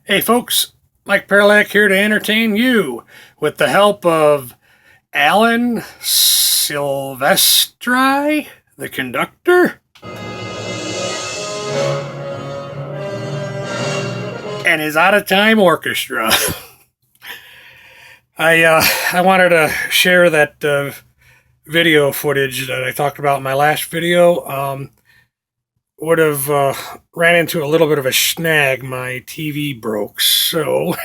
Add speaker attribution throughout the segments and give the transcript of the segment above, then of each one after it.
Speaker 1: Hey folks, Mike Perlak here to entertain you with the help of Alan Silvestri, the conductor, and his out-of-time orchestra. I wanted to share that video footage that I talked about in my last video. Would have ran into a little bit of a snag. My TV broke, so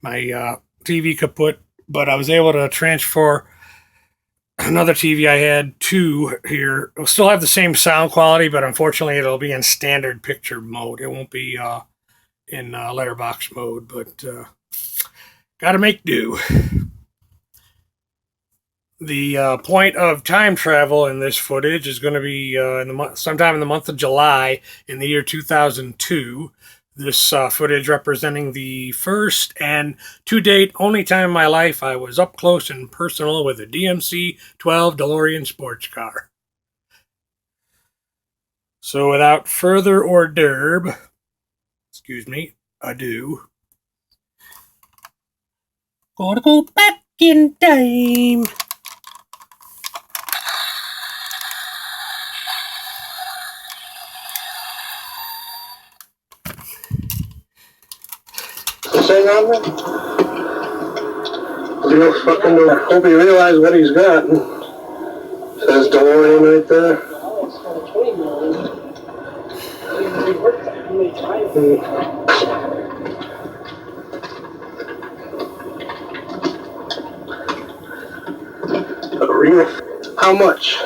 Speaker 1: my TV kaput, but I was able to transfer another TV I had to here. It'll still have the same sound quality, but unfortunately it'll be in standard picture mode. It won't be in letterbox mode, but gotta make do. The point of time travel in this footage is going to be sometime in the month of July in the year 2002. This footage representing the first and to date only time in my life I was up close and personal with a DMC-12 DeLorean sports car. So without further hors d'oeuvre, ado, gotta go back in time.
Speaker 2: Say nothing? You don't fucking know. Hope he realizes what he's got. Says DeLorean right there. A real. How much?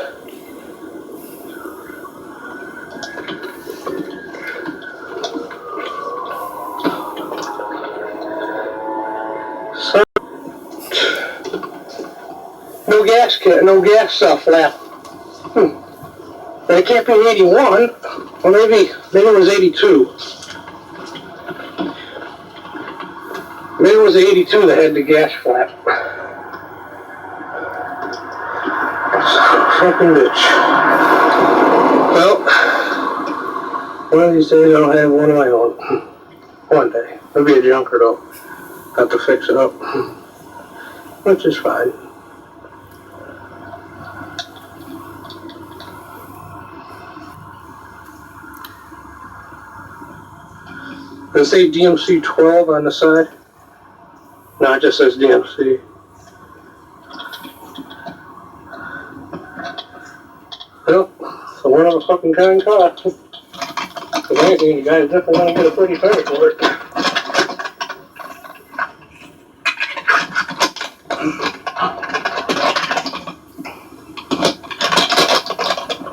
Speaker 2: No gas flap. But it can't be 81. Or maybe it was 82. Maybe it was 82 that had the gas flap. Fucking bitch. Well, one of these days I'll have one of my own. One day. It'll be a junker though. Have to fix it up. Which is fine. Does it say DMC-12 on the side? No, it just says DMC. Well, it's a one of a fucking kind car. If anything, you guys definitely want to get a pretty penny for it.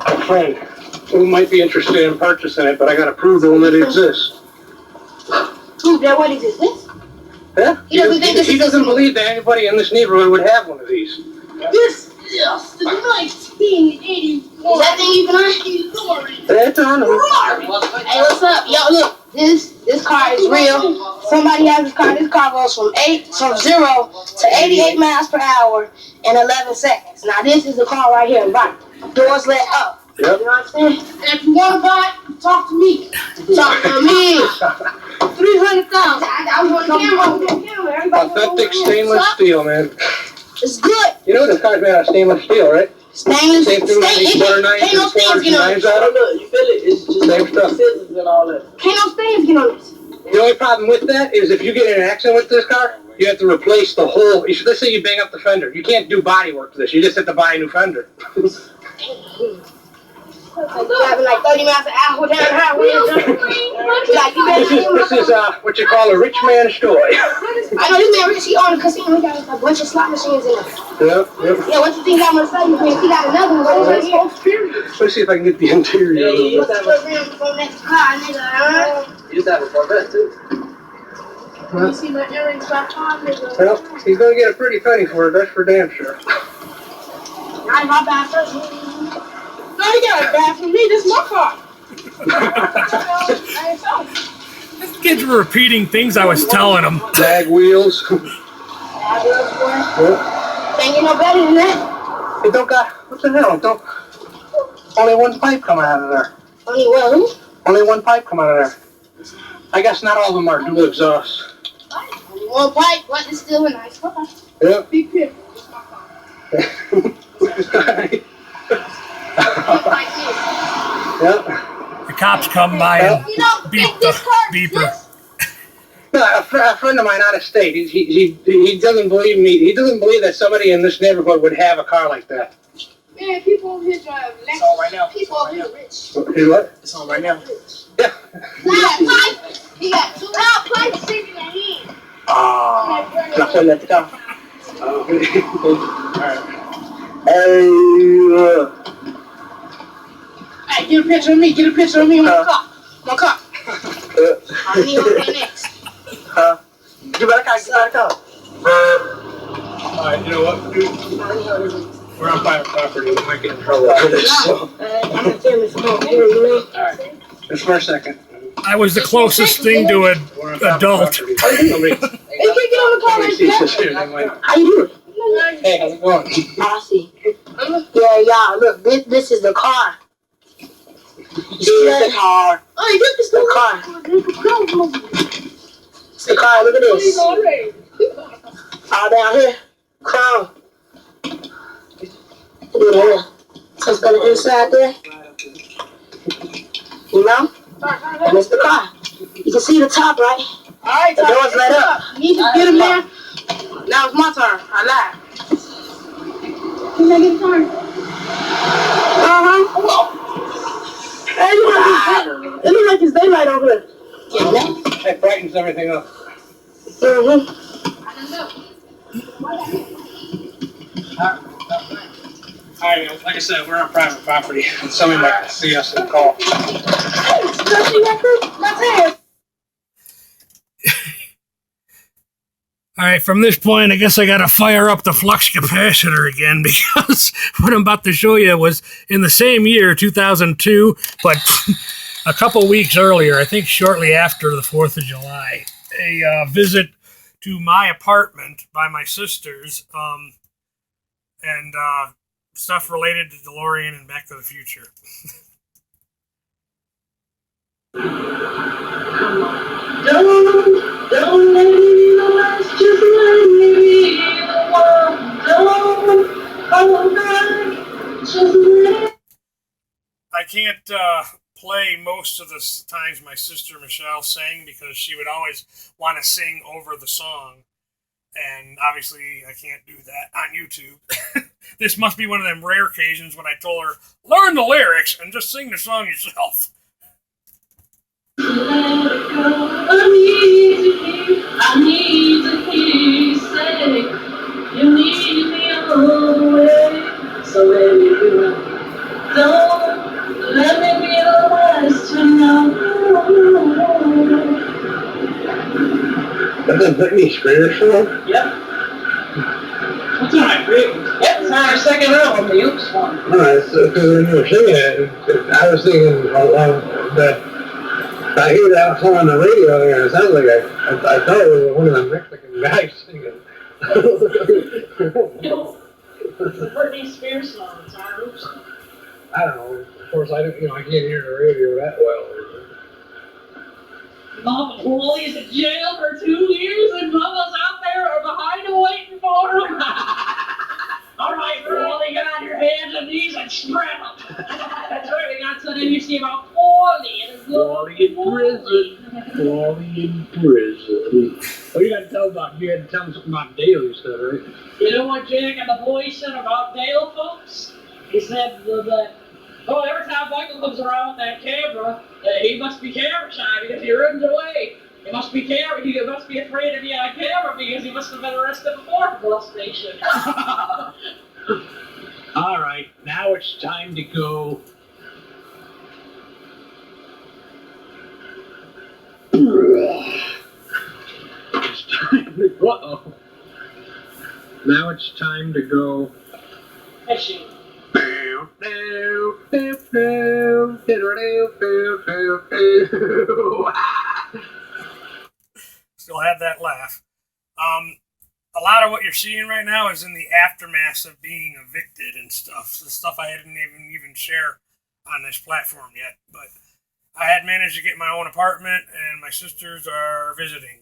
Speaker 2: A friend who might be interested in purchasing it, but I gotta prove to him that it exists.
Speaker 3: Prove that what exists?
Speaker 2: Yeah? He doesn't believe that anybody in this neighborhood would have one of these.
Speaker 3: This is the 1981. Is that thing even on?
Speaker 2: That's on them.
Speaker 3: Hey, what's up? Yo, look, this car is real. Somebody has this car. This car goes from 0 to 88 miles per hour in 11 seconds. Now, this is the car right here, right? Doors let up.
Speaker 2: Yep.
Speaker 3: You know what I'm saying? If you want to buy it, talk to me. Talk to me. 300,000. I was on camera.
Speaker 2: Authentic stainless steel, man.
Speaker 3: It's good.
Speaker 2: You know this car's made out of stainless steel, right?
Speaker 3: Stainless
Speaker 2: Same thing with these butter knives
Speaker 3: Ain't no
Speaker 2: and
Speaker 3: stains
Speaker 2: forks
Speaker 3: get
Speaker 2: and
Speaker 3: on
Speaker 2: knives
Speaker 3: this.
Speaker 2: out of it.
Speaker 4: Look, you feel it? It's just
Speaker 2: Same stuff.
Speaker 4: scissors and all that.
Speaker 3: Ain't no stains get on this.
Speaker 2: The only problem with that is if you get in an accident with this car, you have to replace the whole. Let's say you bang up the fender. You can't do body work to this. You just have to buy a new fender.
Speaker 3: Driving like 30 miles an hour down the highway.
Speaker 2: This is what you call a rich man's toy.
Speaker 3: I know this man rich. He owned a casino. He got a bunch of slot machines in there.
Speaker 2: Yep.
Speaker 3: Yeah, what you think I'm gonna say? He got another one right here.
Speaker 2: Let's see if I can get the interior.
Speaker 4: Yeah, you used to have a Corvette too.
Speaker 3: You see my earrings back on, nigga.
Speaker 2: Well, he's gonna get a pretty penny for it. That's for damn sure.
Speaker 3: Not in my bathroom. No, he got a bathroom. Me, this is my car.
Speaker 1: These kids were repeating things I was telling them.
Speaker 2: Bag wheels.
Speaker 3: Yep. Can't get no better than that.
Speaker 2: It don't got, what the hell? It don't, only one pipe coming out of there.
Speaker 3: Only one?
Speaker 2: Only one pipe coming out of there. I guess not all of them are dual exhaust.
Speaker 3: One pipe, but it's still a nice car.
Speaker 2: Yep.
Speaker 3: Big pip. It's my car.
Speaker 2: Yep.
Speaker 1: The cops come by and
Speaker 3: You know,
Speaker 1: beep
Speaker 3: this
Speaker 1: the
Speaker 3: car,
Speaker 1: beeper.
Speaker 2: No, a friend of mine out of state, he doesn't believe me. He doesn't believe that somebody in this neighborhood would have a car like that.
Speaker 3: Man, people over here drive Lexus.
Speaker 4: It's on right now.
Speaker 3: People over here rich.
Speaker 2: Hey, what?
Speaker 4: It's on right now.
Speaker 2: Yeah.
Speaker 3: He got two pipes sitting in your hand.
Speaker 2: Ah. Can I put that down? Okay. Alright.
Speaker 3: Hey, get a picture of me. Get a picture of me in my car. My car. I need to go next.
Speaker 2: Get back out. Alright, you know what, dude? We're on private property. We might get in trouble for this. So.
Speaker 3: I'm gonna tell me some more things, man.
Speaker 2: Alright. Just for a second.
Speaker 1: I was the closest thing to an
Speaker 2: We're on private
Speaker 1: adult.
Speaker 2: property. Somebody
Speaker 3: Hey, get on the car right
Speaker 2: sees us
Speaker 3: there.
Speaker 2: here. They might,
Speaker 3: How you doing?
Speaker 2: hey, how's it going?
Speaker 3: I see. Yeah, y'all, look, this is the car. You see that?
Speaker 2: car.
Speaker 3: Oh, this is the car. It's the car, look at this. All down here. Chrome. Yeah. So it's got an inside there. You know? And it's the car. You can see the top, right? Alright, the door's let up. You just get him there. Now it's my turn. I lied. Can I get a turn? Hey, it looks like it's daylight over there. Yeah, no?
Speaker 2: That brightens everything up. Alright, like I said, we're on private property. And somebody might see us and call.
Speaker 1: All right, from this point, I guess I got to fire up the flux capacitor again because what I'm about to show you was in the same year, 2002, but a couple weeks earlier, I think shortly after the 4th of July, a visit to my apartment by my sisters and stuff related to DeLorean and Back to the Future.
Speaker 5: Don't let me know, just let me be the one. Don't hold back, just let.
Speaker 1: I can't play most of the times my sister Michelle sang because she would always want to sing over the song. And obviously, I can't do that on YouTube. This must be one of them rare occasions when I told her, learn the lyrics and just sing the song yourself.
Speaker 5: I need to hear you say you need me all the way. So baby, don't let me be the last to know.
Speaker 2: That's a Britney Spears song?
Speaker 4: Yep. What's on it, Rick? Yep, it's on our second album, the Oops one.
Speaker 2: Alright, so because when you were singing it, I was thinking that I hear that song on the radio there, and it sounds like I thought it was one of the Mexican guys singing.
Speaker 5: No, it's a Britney Spears song. It's our Oops song.
Speaker 2: I don't know. Of course, I can't hear the radio that well.
Speaker 5: Mom and Wally's in jail for 2 years, and Mama's out there or behind him waiting for him. All right, Wally, get on your hands and knees and spread them. That's right, we got something you see about Wally and his little
Speaker 2: Wally in prison. Oh, you had to tell him something about Dale, you said, right?
Speaker 5: You know what Jack and the boy said about Dale, folks? He said that, oh, every time Michael comes around with that camera, he must be camera shy because he runs away. He must be afraid to be on camera because he must have been arrested before for molestation.
Speaker 2: All right, now it's time to go. It's time to go. Uh-oh. Now it's time to go.
Speaker 5: Fishing.
Speaker 1: Still have that laugh. A lot of what you're seeing right now is in the aftermath of being evicted and stuff. The stuff I didn't even share on this platform yet. But I had managed to get my own apartment, and my sisters are visiting.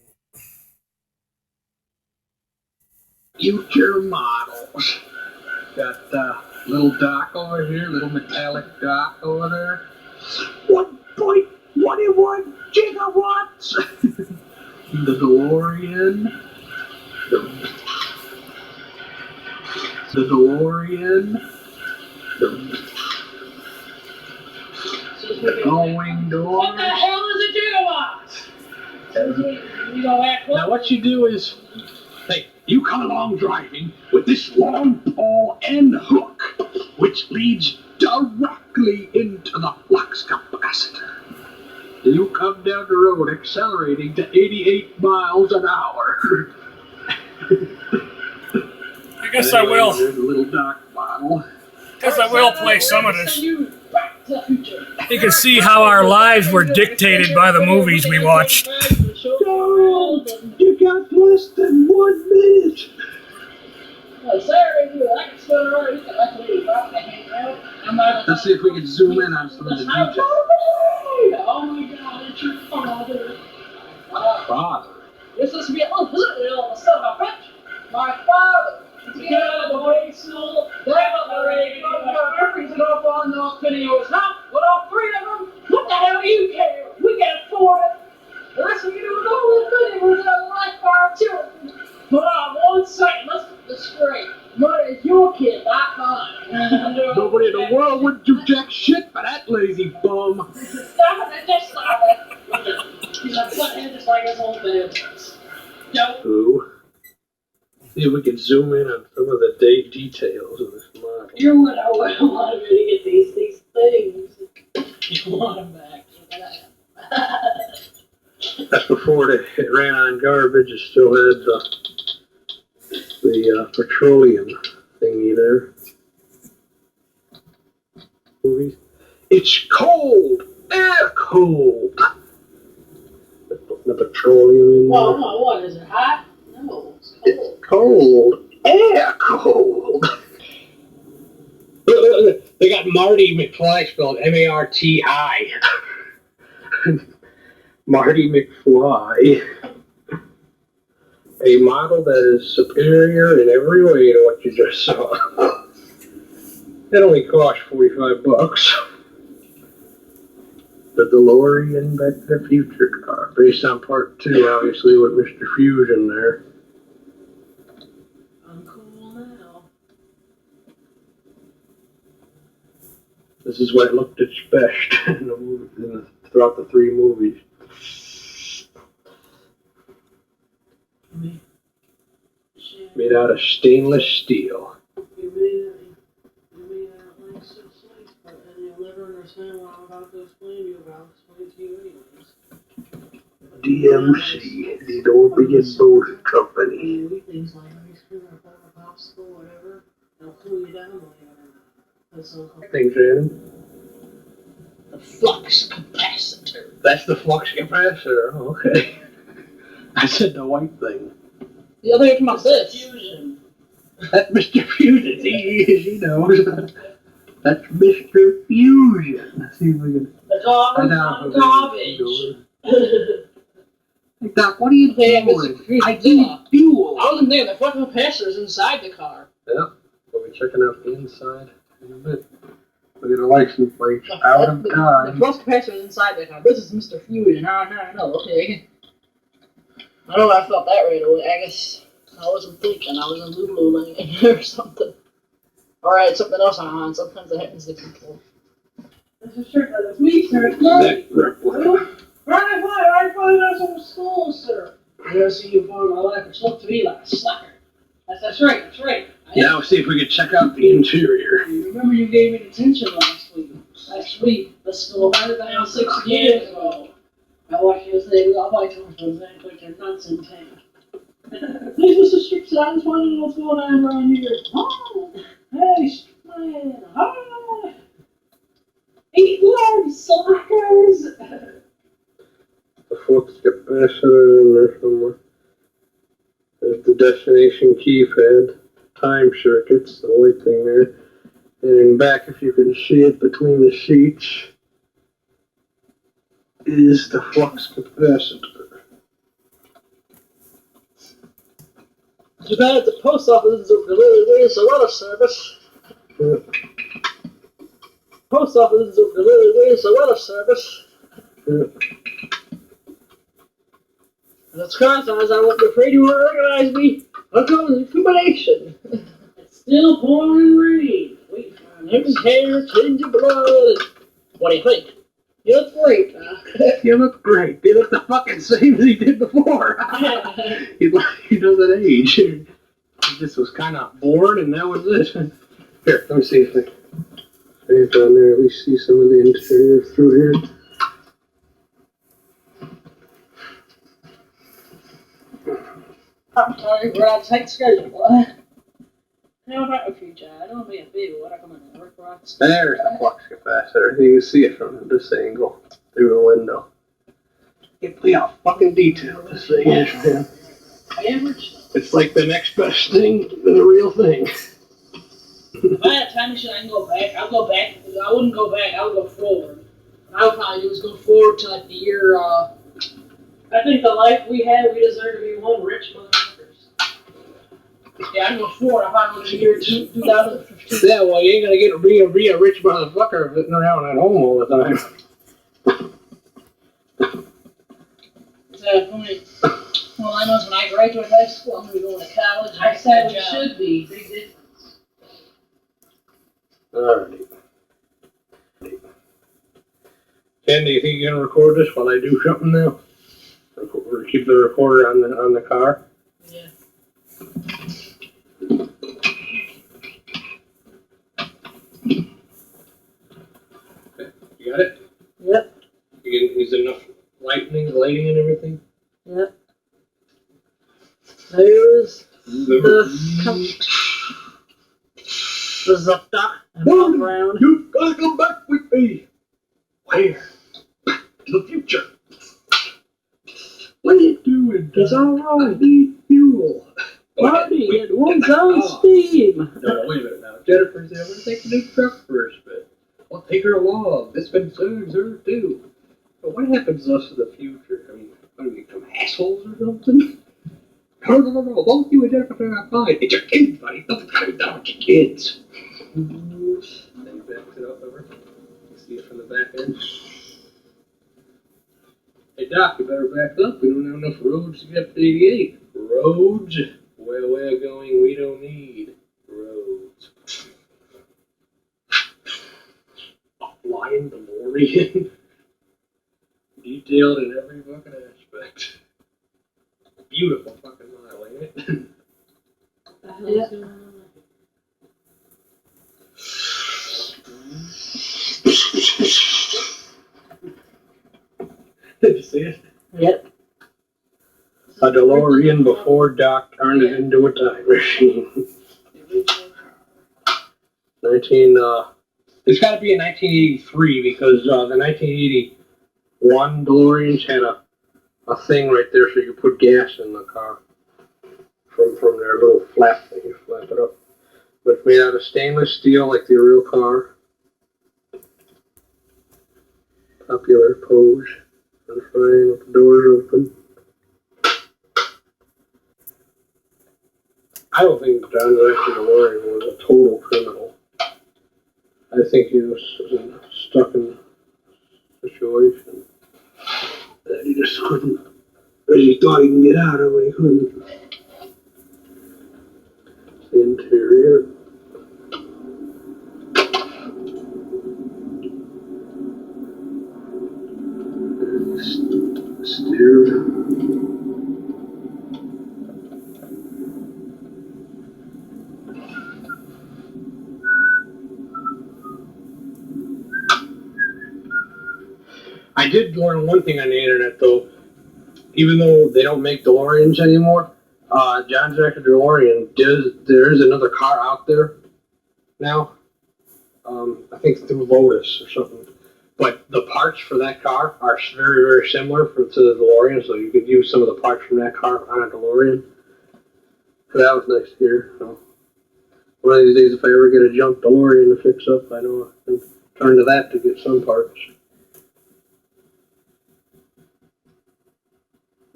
Speaker 6: Future models. Got little Doc over here, little metallic Doc over there. 1.21 gigawatts! The DeLorean. The DeLorean. The going door.
Speaker 5: What the hell is a gigawatt? You know that.
Speaker 6: Now what you do is, hey, you come along driving with this long pole and hook, which leads directly into the flux capacitor. You come down the road accelerating to 88 miles an hour.
Speaker 1: I guess I will.
Speaker 6: There's a little Doc model.
Speaker 1: Guess I will play some of this. You can see how our lives were dictated by the movies we watched.
Speaker 6: Don't! You got less than 1 minute. Let's see if we can zoom in on some of the details.
Speaker 5: Oh my God, it's your father.
Speaker 6: Father?
Speaker 5: This is me, oh, the son of a bitch. My father. Get out of the way, school. Grab up the radio. Everything's up on those videos. Huh? With all 3 of them? What the hell do you care? We can afford it. The rest of you do all this videos on life for our children. Hold on 1 second. Let's get this straight. Mother is your kid, not mine.
Speaker 6: Nobody in the world would do jack shit for that lazy bum.
Speaker 5: Stop it, just stop it. He's a butthead just like his old man. Nope.
Speaker 6: Ooh. See if we can zoom in on some of the details of this model.
Speaker 5: You would I want me to get these things. You want them back.
Speaker 2: That's before it ran on garbage. It still had the petroleum thingy there. Movies. It's cold, air cold. Putting the petroleum in there.
Speaker 5: Oh, no, what is it? Hot? No, it's cold.
Speaker 2: It's cold, air cold. Look, they got Marty McFly spelled M-A-R-T-I. Marty McFly. A model that is superior in every way to what you just saw. It only cost $45. The DeLorean Back to the Future car, based on part 2, obviously, with Mr. Fusion there.
Speaker 5: I'm cool now.
Speaker 2: This is what it looked its best in the movie, throughout the 3 movies. Made out of stainless steel.
Speaker 5: You may not like so sweet, but you'll never understand what I'm about to explain to you about. Explain to you anyways.
Speaker 2: DMC, the Dolby Boat Company.
Speaker 5: You eat things like ice cream or a popsicle, whatever, they'll cool you down, believe it or not. That's so cool.
Speaker 2: Thanks, Shannon.
Speaker 5: The flux capacitor.
Speaker 2: That's the flux capacitor. Oh, okay. I said the white thing.
Speaker 5: The other thing about this. Fusion.
Speaker 2: That's Mr. Fusion. He knows. That's Mr. Fusion. Let's see if we can.
Speaker 5: The garbage.
Speaker 2: Hey, Doc, what are you doing? I need fuel.
Speaker 5: I wasn't there. The fucking capacitor's inside the car.
Speaker 2: Yeah. We'll be checking out the inside in a bit. We're gonna license plates out of
Speaker 5: The
Speaker 2: time.
Speaker 5: flux capacitor's inside the car. This is Mr. Fusion. No, okay. I don't know why I felt that right away. I guess I wasn't thinking. I was in Lululemon or something. Alright, something else on. Sometimes that happens to people. That's for sure. That's me, sir. I find out some school, sir. I never seen you before in my life, which looked to me like a slacker. That's right.
Speaker 2: Now see if we can check out the interior.
Speaker 5: Remember you gave me detention last week. Last week, the school hunted down 6 years ago. I watched you say, I'll buy commercials and put your nuts in tank. Please, Mr. Strips, I just want to know what's going on around here. Oh, hey, man. Hi. Eat blood, suckers.
Speaker 2: The flux capacitor in there somewhere. There's the destination key pad, time circuits, the white thing there. And in back, if you can see it between the seats, is the flux capacitor?
Speaker 5: Too bad the post office is delivery is a letter service. Post office is delivery is a letter service. And it's because I wasn't afraid you would organize me until the accumulation. It's still pouring rain. Wait for his hair, change of blood. What do you think? You look great.
Speaker 2: You look great. You look the fucking same as he did before. He doesn't age. He just was kind of bored, and that was it. Here, let me see if I down there at least see some of the interior through here.
Speaker 5: I'm sorry, we're on tight schedule. How about if you, John? I don't be a baby. What I come in and work rocks?
Speaker 2: There's the flux capacitor. You can see it from this angle through the window. You can see how fucking detailed this thing is, man.
Speaker 5: Average.
Speaker 2: It's like the next best thing to the real thing.
Speaker 5: If I had time machine, I can go back. I'll go back. I wouldn't go back. I would go forward. What I would probably do is go forward to like the year. I think the life we had, we deserve to be one rich motherfuckers. Yeah, I'd go forward. I'll probably go to the year 2015.
Speaker 2: Yeah, well, you ain't gonna get to be a rich motherfucker sitting around at home all the time.
Speaker 5: At that point, all I know is when I graduate high school, I'm gonna be going to college. I said we should be. Big difference.
Speaker 2: Alrighty. Ken, do you think you're gonna record this while I do something now? Or keep the recorder on the car?
Speaker 5: Yeah.
Speaker 2: Okay. You got it?
Speaker 5: Yep.
Speaker 2: Is there enough lighting and everything?
Speaker 5: Yep. There's the Zupta and all around.
Speaker 2: You've got to come back with me. Where? Back to the future. What are you doing?
Speaker 5: It's all wrong.
Speaker 2: I need fuel.
Speaker 5: Party, it runs on steam.
Speaker 2: No, wait a minute now. Jennifer's there. We'll take the new truck first, but I'll take her along. This been serves her too. But what happens to us in the future? I mean, what do we become assholes or something? No. Both you and Jennifer are fine. It's your kids, buddy. Nothing's got to be done with your kids. Then he backs it up over. You see it from the back end. Hey, Doc, you better back up. We don't have enough roads to get to 88. Roads? Where we're going, we don't need roads. A flying DeLorean. Detailed in every fucking aspect. Beautiful fucking model, ain't it?
Speaker 5: Yeah.
Speaker 2: Did you see it?
Speaker 5: Yep.
Speaker 2: A DeLorean before Doc turned it into a time machine. It's got to be in 1983 because the 1981 DeLoreans had a thing right there so you could put gas in the car from their little flap thing. You flap it up. But it's made out of stainless steel like the real car. Popular pose. And flying with the doors open. I don't think John Zachary DeLorean was a total criminal. I think he was stuck in a situation that he just couldn't, that he thought he can get out of, but he couldn't. The interior. Stairs. I did learn one thing on the internet, though. Even though they don't make DeLoreans anymore, John Zachary DeLorean there is another car out there now. I think through Lotus or something. But the parts for that car are very, very similar to the DeLorean, so you could use some of the parts from that car on a DeLorean. So that was nice to hear. So one of these days, if I ever get a junk DeLorean to fix up, I know I can turn to that to get some parts.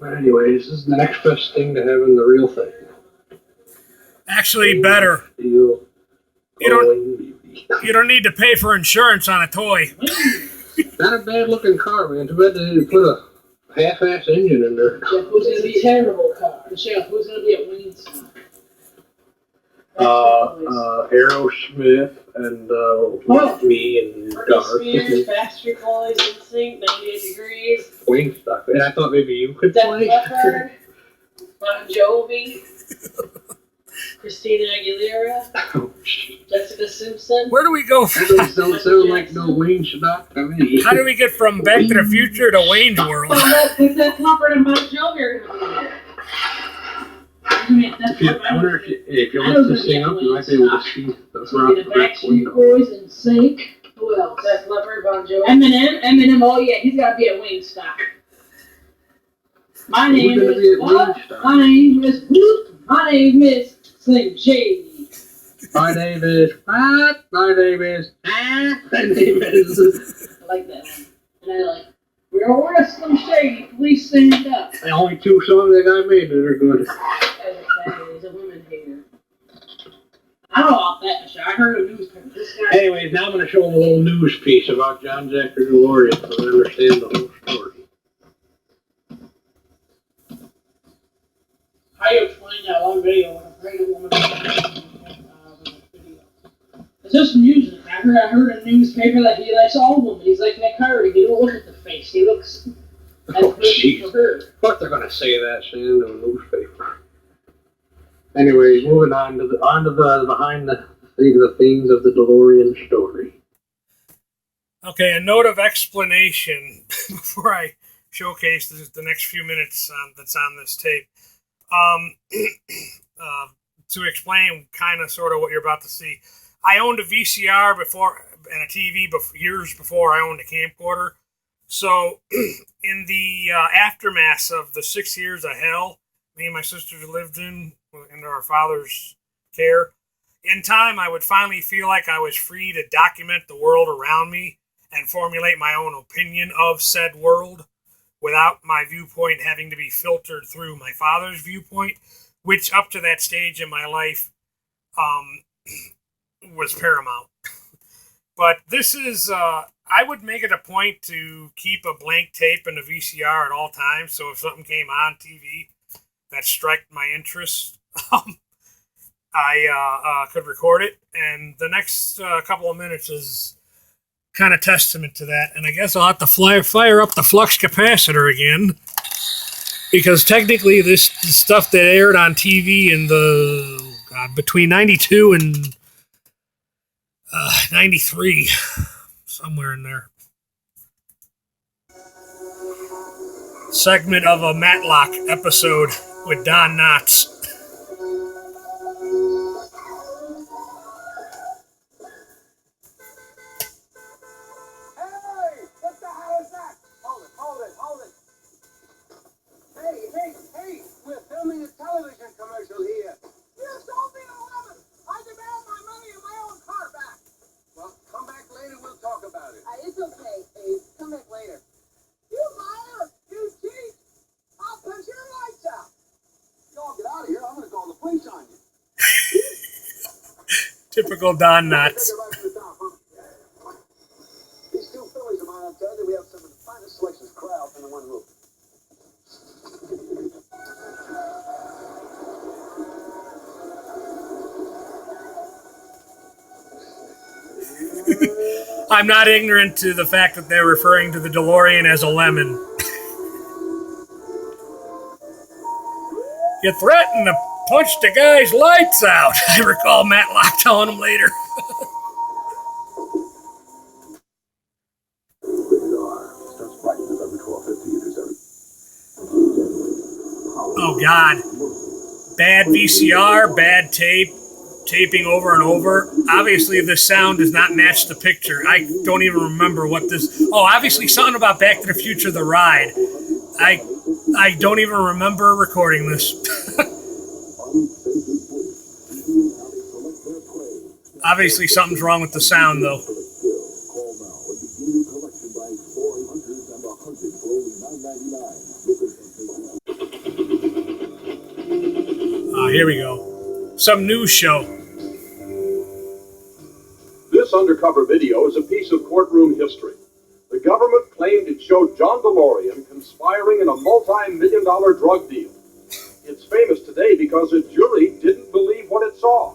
Speaker 2: But anyways, this is the next best thing to having the real thing.
Speaker 1: Actually, better.
Speaker 2: Steel.
Speaker 1: You don't need to pay for insurance on a toy.
Speaker 2: Not a bad looking car, man. Too bad they didn't put a half-ass engine in there.
Speaker 5: Yeah, who's gonna be terrible car? Michelle, who's gonna be at Wingstop?
Speaker 2: Aerosmith and me and Garth.
Speaker 5: Spears, Backstreet Boys, NSYNC, 98 Degrees.
Speaker 2: Wingstop. And I thought maybe you could
Speaker 5: Def
Speaker 2: play.
Speaker 5: Leppard, Bon Jovi, Christina Aguilera,
Speaker 2: Oh, shit.
Speaker 5: Jessica Simpson.
Speaker 1: Where do we go from?
Speaker 2: Those don't sound like no Wingstop to me.
Speaker 1: How do we get from Back to the Future to Wayne's World?
Speaker 5: Well, that's Def Leppard and Bon Jovi are gonna be there.
Speaker 2: I wonder if you want to sing up, you might be able to see the front
Speaker 5: The Backstreet Boys and Sync. Who else? Def Leppard, Bon Jovi. Eminem. Oh yeah, he's got to be at Wingstop. My name is what? My name is Whoop. My name is Slim Shady.
Speaker 2: My name is what? My name is My name is.
Speaker 5: I like that one. And I like, we're Slim Shady. Please stand up.
Speaker 2: The only two songs that I made that are good.
Speaker 5: He's a woman hater. I don't know about that, Michelle. I heard a newspaper. This guy.
Speaker 2: Anyways, now I'm going to show them a little news piece about John Zachary DeLorean so they understand the whole story.
Speaker 5: How you explain that one video when a pregnant woman was video? It's just music. I heard in the newspaper that he likes all women. He's like Nick Hardy. He don't look at the face. He looks at the face for her.
Speaker 2: What they're going to say that shit in the newspaper. Anyways, moving on to the behind the things of the DeLorean story.
Speaker 1: Okay, a note of explanation before I showcase the next few minutes that's on this tape. To explain kind of sort of what you're about to see. I owned a VCR before and a TV years before I owned a camcorder. So in the aftermath of the 6 years of hell me and my sisters lived in our father's care, in time I would finally feel like I was free to document the world around me and formulate my own opinion of said world without my viewpoint having to be filtered through my father's viewpoint, which up to that stage in my life was paramount. But this is, I would make it a point to keep a blank tape in the VCR at all times, so if something came on TV that struck my interest, I could record it, and the next couple of minutes is kind of testament to that. And I guess I'll have to fire up the flux capacitor again, because technically this stuff that aired on TV in the between 92 and 93, somewhere in there. Segment of a Matlock episode with Don Knotts. Typical Don Knotts.
Speaker 7: These two fillies of mine, I'll tell you, we have some of the finest selections crowd under one roof.
Speaker 1: I'm not ignorant to the fact that they're referring to the DeLorean as a lemon. You threatened to punch the guy's lights out, I recall Matlock telling him later. Oh, God. Bad VCR, bad tape, taping over and over. Obviously, the sound does not match the picture. I don't even remember what this... Oh, obviously something about Back to the Future, the ride. I don't even remember recording this. Obviously, something's wrong with the sound, though. here we go. Some news show.
Speaker 8: This undercover video is a piece of courtroom history. The government claimed it showed John DeLorean conspiring in a multi-million-dollar drug deal. It's famous today because a jury didn't believe what it saw.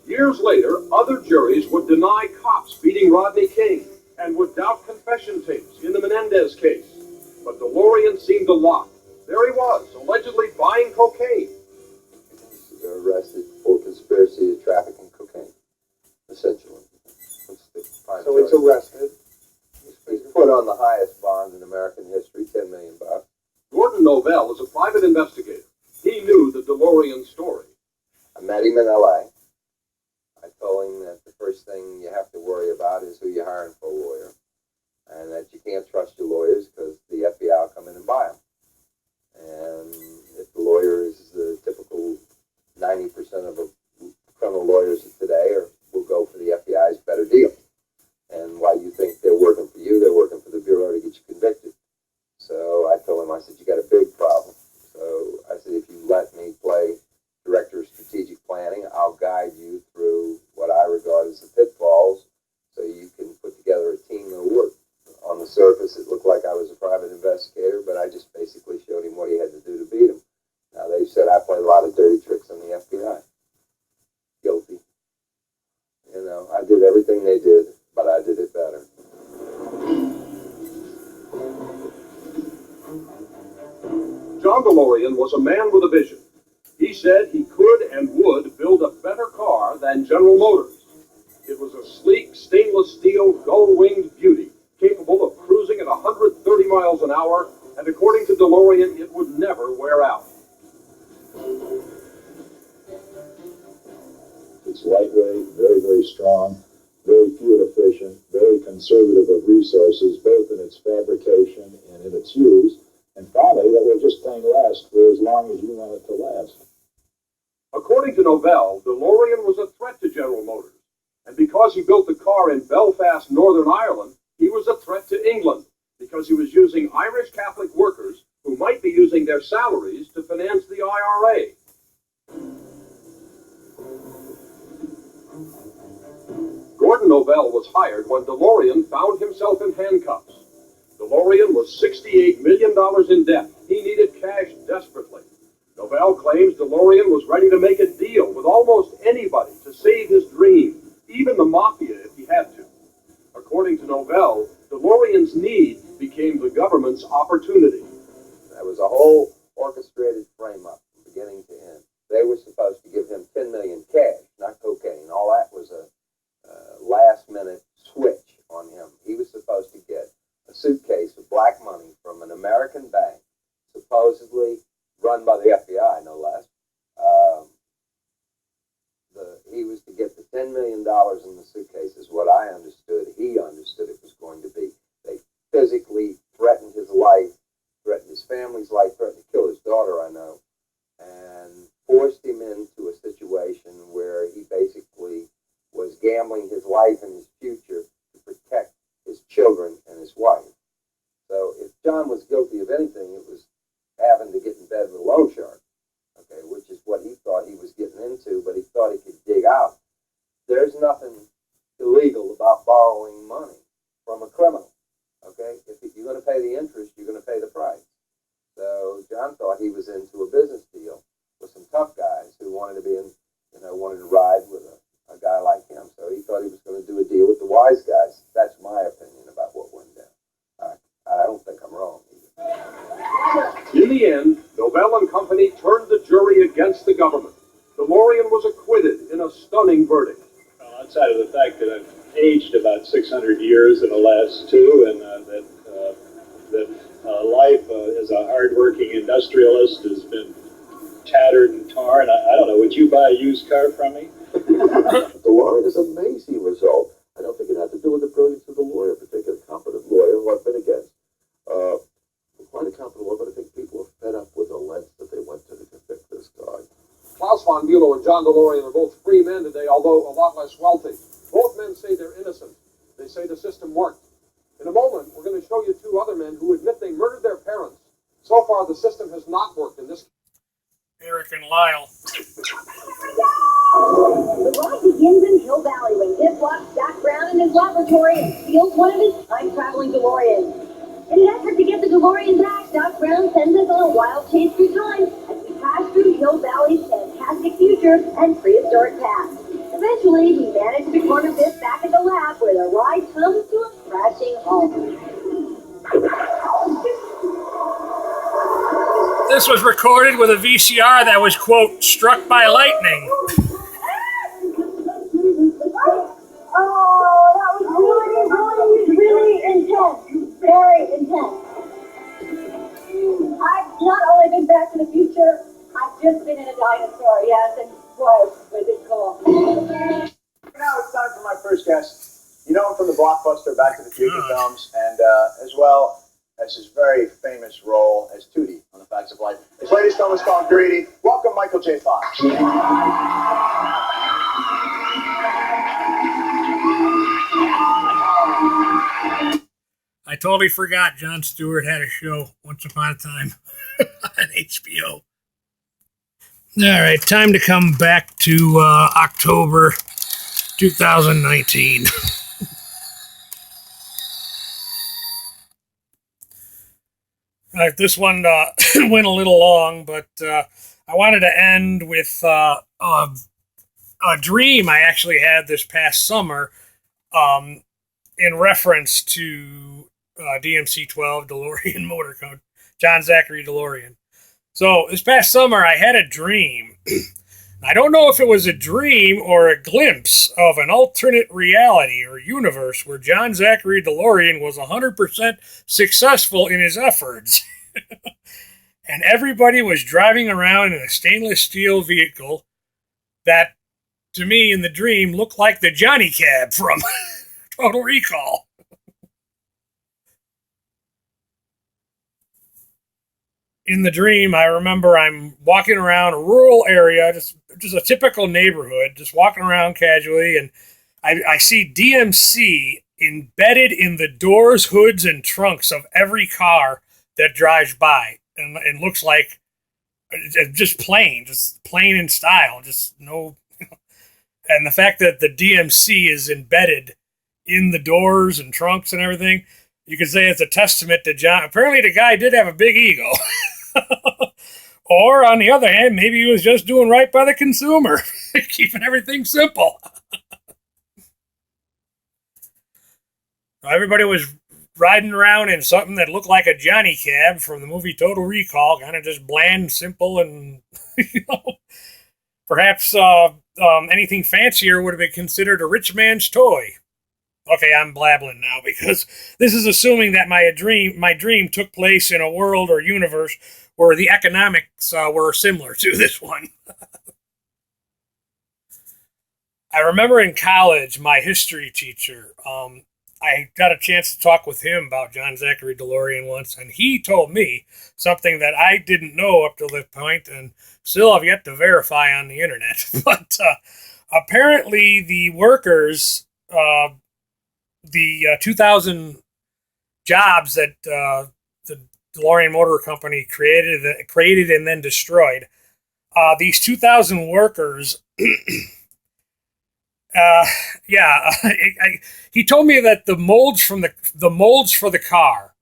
Speaker 8: Years later, other juries would deny cops beating Rodney King and would doubt confession tapes in the Menendez case. But DeLorean seemed to lie. There he was, allegedly buying cocaine.
Speaker 9: Arrested for conspiracy to traffic in cocaine, essentially.
Speaker 2: So it's arrested.
Speaker 9: He's put on the highest bond in American history, $10 million.
Speaker 8: Gordon Novell is a private investigator. He knew the DeLorean story.
Speaker 9: I met him in L.A. I told him that the first thing you have to worry about is who you're hiring for a lawyer, and that you can't trust your lawyers because the FBI will come in and buy them. And if the lawyer is the typical 90% of criminal lawyers today will go for the FBI's better deal. And while you think they're working for you, they're working for the Bureau to get you convicted. So I told him, I said, you got a big problem. So I said, if you let me play director of strategic planning, I'll guide you through what I regard as the pitfalls so you can put together a team that'll work. On the surface, it looked like I was a private investigator, but I just basically showed him what he had to do to beat him. Now, they said I played a lot of dirty tricks on the FBI. Guilty. You know, I did everything they did, but I did it better.
Speaker 8: John DeLorean was a man with a vision. He said he could and would build a better car than General Motors. It was a sleek, stainless steel, gull-winged beauty, capable of cruising at 130 miles an hour, and according to DeLorean, it would never wear out.
Speaker 10: It's lightweight, very, very strong, very fuel efficient, very conservative of resources, both in its fabrication and in its use. And finally, that will just plain last for as long as you want it to last.
Speaker 8: According to Novell, DeLorean was a threat to General Motors. And because he built the car in Belfast, Northern Ireland, he was a threat to England because he was using Irish Catholic workers who might be using their salaries to finance the IRA. Gordon Novell was hired when DeLorean found himself in handcuffs. DeLorean was $68 million in debt. He needed cash desperately. Novell claims DeLorean was ready to make a deal with almost anybody to save his dream, even the mafia if he had to. According to Novell, DeLorean's need became the government's opportunity.
Speaker 9: That was a whole orchestrated frame-up from beginning to end. They were supposed to give him $10 million cash, not cocaine. All that was a last-minute switch on him. He was supposed to get a suitcase of black money from an American bank, supposedly run by the FBI, no less. He was to get the $10 million in the suitcase, is what I understood. He understood it was going to be. They physically threatened his life, threatened his family's life, threatened to kill his daughter, I know, and forced him into a situation where he basically was gambling his life and his future to protect his children and his wife. So if John was guilty of anything, it was having to get in bed with a loan shark, okay, which is what he thought he was getting into, but he thought he could dig out. There's nothing illegal about borrowing money from a criminal, okay? If you're going to pay the interest, you're going to pay the price. So John thought he was into a business deal with some tough guys who wanted to be in, wanted to ride with a guy like him. So he thought he was going to do a deal with the wise guys. That's my opinion about what went down. I don't think I'm wrong either.
Speaker 8: In the end, Novell and company turned the jury against the government. DeLorean was acquitted in a stunning verdict.
Speaker 10: Well, outside of the fact that I've aged about 600 years in the last two, and that life as a hard-working industrialist has been tattered and torn. I don't know, would you buy a used car from me?
Speaker 9: DeLorean is an amazing result. I don't think it had to do with the brilliance of the lawyer, a particular competent lawyer who I've been against. Quite a competent lawyer, but I think people are fed up with the lengths that they went to convict this guy.
Speaker 8: Klaus von Bülow and John DeLorean are both free men today, although a lot less wealthy. Both men say they're innocent. They say the system worked. In a moment, we're going to show you two other men who admit they murdered their parents. So far, the system has not worked in this.
Speaker 1: Eric and Lyle.
Speaker 11: The ride begins in Hill Valley when Kid locks Jack Brown in his laboratory and steals one of his time-traveling DeLoreans. In an effort to get the DeLorean back, Doc Brown sends us on a wild chase through time as we pass through Hill Valley's fantastic future and prehistoric past. Eventually, we manage to corner this back at the lab where the ride comes to a crashing halt.
Speaker 1: This was recorded with a VCR that was, quote, struck by lightning.
Speaker 11: Oh, that was really intense. Very intense. I've not only been back to the future, I've just been in a dinosaur, yes, and boy, was it cool.
Speaker 7: Now it's time for my first guest. You know him from the blockbuster Back to the Future films, and as well as his very famous role as Tootie on The Facts of Life. His latest film is called Greedy. Welcome, Michael J. Fox.
Speaker 1: I totally forgot Jon Stewart had a show once upon a time on HBO. All right, time to come back to October 2019. All right, this one went a little long, but I wanted to end with a dream I actually had this past summer in reference to DMC-12 DeLorean Motor Code, John Zachary DeLorean. So this past summer, I had a dream. I don't know if it was a dream or a glimpse of an alternate reality or universe where John Zachary DeLorean was 100% successful in his efforts. And everybody was driving around in a stainless steel vehicle that, to me, in the dream, looked like the Johnny Cab from Total Recall. In the dream, I remember I'm walking around a rural area, just a typical neighborhood, just walking around casually, and I see DMC embedded in the doors, hoods, and trunks of every car that drives by, and it looks like just plain in style, just no. And the fact that the DMC is embedded in the doors and trunks and everything, you could say it's a testament to John. Apparently, the guy did have a big ego. Or, on the other hand, maybe he was just doing right by the consumer, keeping everything simple. Everybody was riding around in something that looked like a Johnny Cab from the movie Total Recall, kind of just bland, simple, and perhaps anything fancier would have been considered a rich man's toy. Okay, I'm blabbling now because this is assuming that my dream took place in a world or universe where the economics were similar to this one. I remember in college, my history teacher, I got a chance to talk with him about John Zachary DeLorean once, and he told me something that I didn't know up to this point and still have yet to verify on the internet. But apparently the workers, the 2,000 jobs that the DeLorean Motor Company created and then destroyed, these 2,000 workers... he told me that the molds for the car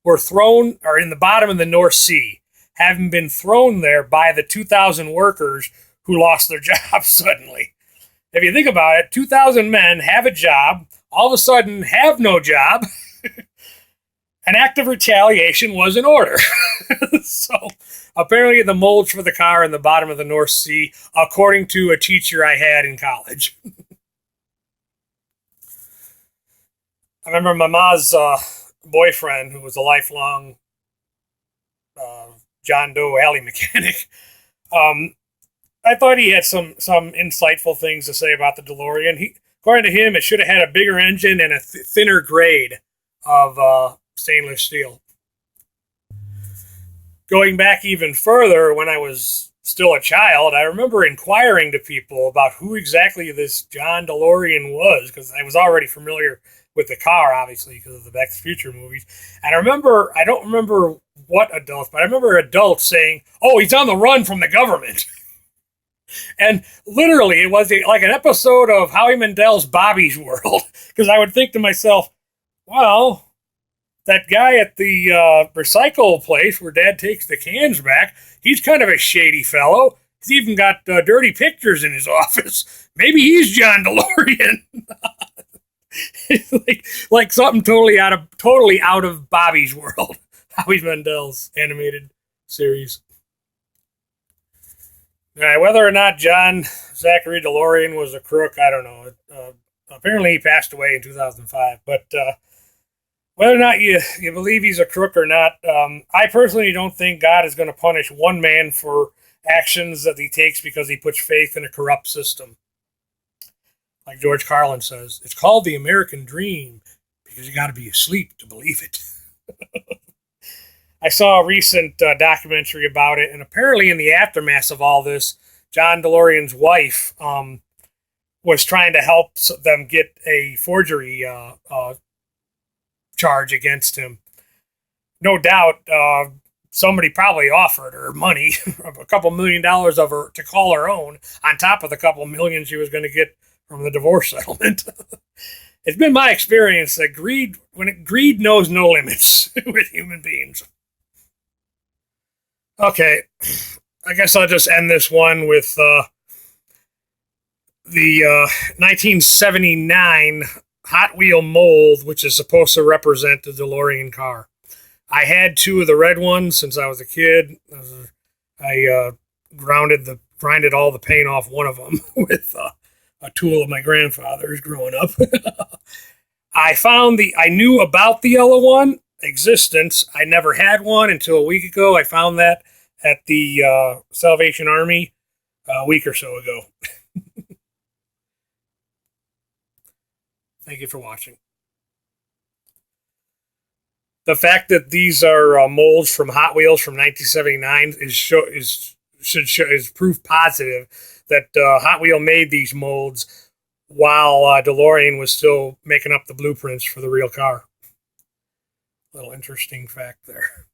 Speaker 1: were thrown or in the bottom of the North Sea, having been thrown there by the 2,000 workers who lost their jobs suddenly. If you think about it, 2,000 men have a job, all of a sudden have no job. An act of retaliation was in order. So apparently the molds for the car in the bottom of the North Sea, according to a teacher I had in college. I remember my ma's boyfriend, who was a lifelong John Doe alley mechanic. I thought he had some insightful things to say about the DeLorean. According to him, it should have had a bigger engine and a thinner grade of stainless steel. Going back even further, when I was still a child, I remember inquiring to people about who exactly this John DeLorean was, because I was already familiar with the car, obviously, because of the Back to the Future movies. And I don't remember what adults, but I remember adults saying, "Oh, he's on the run from the government." And literally, it was like an episode of Howie Mandel's Bobby's World, because I would think to myself, well, that guy at the recycle place where Dad takes the cans back, he's kind of a shady fellow. He's even got dirty pictures in his office. Maybe he's John DeLorean. It's like something totally out of Bobby's World, Howie Mandel's animated series. All right, whether or not Zachary DeLorean was a crook, I don't know. Apparently he passed away in 2005. But whether or not you believe he's a crook or not, I personally don't think God is going to punish one man for actions that he takes because he puts faith in a corrupt system. Like George Carlin says, it's called the American dream because you got to be asleep to believe it. I saw a recent documentary about it, and apparently in the aftermath of all this, John DeLorean's wife was trying to help them get a forgery charge against him. No doubt, somebody probably offered her money, a couple $1 million of her to call her own, on top of the couple million she was going to get from the divorce settlement. It's been my experience that greed knows no limits with human beings. Okay, I guess I'll just end this one with the 1979 Hot Wheel mold, which is supposed to represent the DeLorean car. I had 2 of the red ones since I was a kid. I grinded all the paint off one of them with a tool of my grandfather's growing up. I knew about the yellow one existence. I never had one until a week ago. I found that at the Salvation Army a week or so ago. Thank you for watching. The fact that these are molds from Hot Wheels from 1979 is proof positive that Hot Wheel made these molds while DeLorean was still making up the blueprints for the real car. Little interesting fact there.